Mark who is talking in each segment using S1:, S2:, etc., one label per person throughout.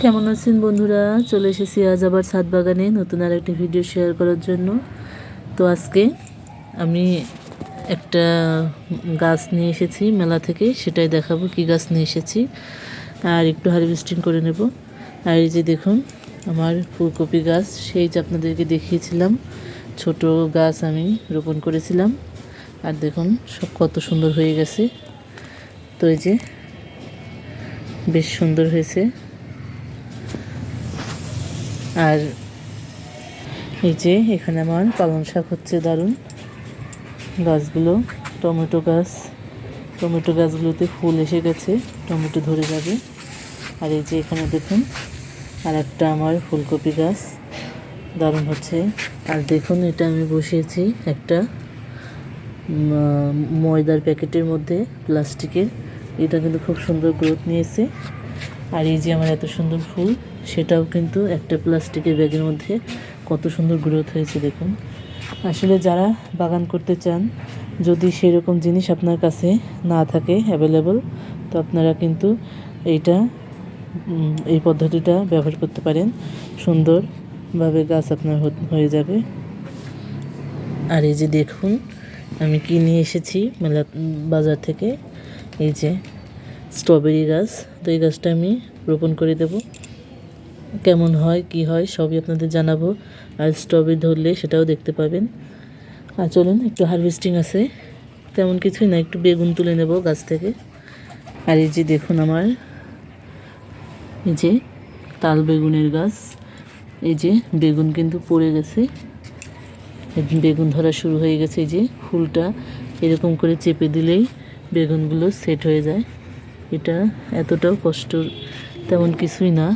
S1: কেমন আছেন বন্ধুরা? চলে এসেছি আজ আবার ছাদ বাগানে নতুন আর একটা ভিডিও শেয়ার করার জন্য। তো আজকে আমি একটা গাছ নিয়ে এসেছি মেলা থেকে, সেটাই দেখাবো কি গাছ নিয়ে এসেছি, আর একটু হারভেস্টিং করে নেব। আর এই যে দেখুন আমার ফুলকপি গাছ, সেই যে আপনাদেরকে দেখিয়েছিলাম ছোট গাছ আমি রোপণ করেছিলাম, আর দেখুন সব কত সুন্দর হয়ে গেছে। তো এই যে বেশ সুন্দর হয়েছে। আর এই যে এখানে আমার পালং শাক হচ্ছে দারুণ। গাছগুলো টমেটো গাছগুলোতে ফুল এসে গেছে, টমেটো ধরে যাবে। আর এই যে এখানে দেখুন আর একটা আমার ফুলকপি গাছ দারুণ হচ্ছে। আর দেখুন এটা আমি বসিয়েছি একটা ময়দার প্যাকেটের মধ্যে, প্লাস্টিকের। এটা কিন্তু খুব সুন্দর গ্রোথ নিয়েছে। আর এই যে আমার এত সুন্দর ফুল, সেটাও কিন্তু একটা প্লাস্টিকের ব্যাগের মধ্যে কত সুন্দর গ্রোথ হয়েছে দেখুন। আসলে যারা বাগান করতে চান, যদি সেরকম জিনিস আপনার কাছে না থাকে অ্যাভেলেবল, তো আপনারা কিন্তু এই পদ্ধতিটা ব্যবহার করতে পারেন। সুন্দরভাবে গাছ আপনার হয়ে যাবে। আর এই যে দেখুন আমি কি নিয়ে এসেছি বাজার থেকে, এই যে স্ট্রবেরি গাছ। তো এই গাছটা আমি রোপণ করে দেব, কেমন হয় কি হয় সবই আপনাদের জানাবো। আর স্ট্রবেরি ধরলে সেটাও দেখতে পাবেন। আর চলুন একটু হারভেস্টিং আছে, তেমন কিছুই না, একটু বেগুন তুলে নেব গাছ থেকে। আর এই যে দেখুন আমার এই যে তাল বেগুনের গাছ, এই যে বেগুন কিন্তু পড়ে গেছে, বেগুন ধরা শুরু হয়ে গেছে। এই যে ফুলটা এরকম করে চেপে দিলেই বেগুনগুলো সেট হয়ে যায়। এটা এতটাও কষ্ট তেমন কিছুই না,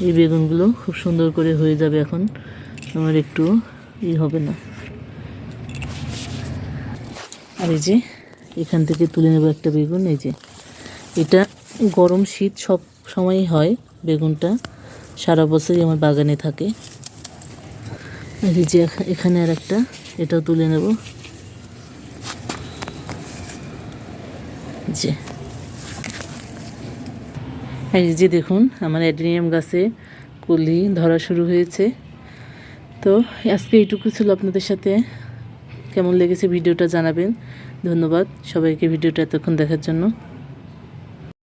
S1: এই বেগুনগুলো খুব সুন্দর করে হয়ে যাবে। এখন আমার একটু হবে না। আর এই যে এখান থেকে তুলে নেব একটা বেগুন। এই যে এটা গরম শীত সব সময়ই হয়, বেগুনটা সারা বছরই আমার বাগানে থাকে। আর এই যে এখানে আর একটা, এটাও তুলে নেব। যে আর এই যে দেখুন আমার অ্যাডেনিয়াম গাছে কলি ধরা শুরু হয়েছে। তো আজকে এইটুকু ছিল আপনাদের সাথে। কেমন লেগেছে ভিডিওটা জানাবেন। ধন্যবাদ সবাইকে ভিডিওটা এতক্ষণ দেখার জন্য।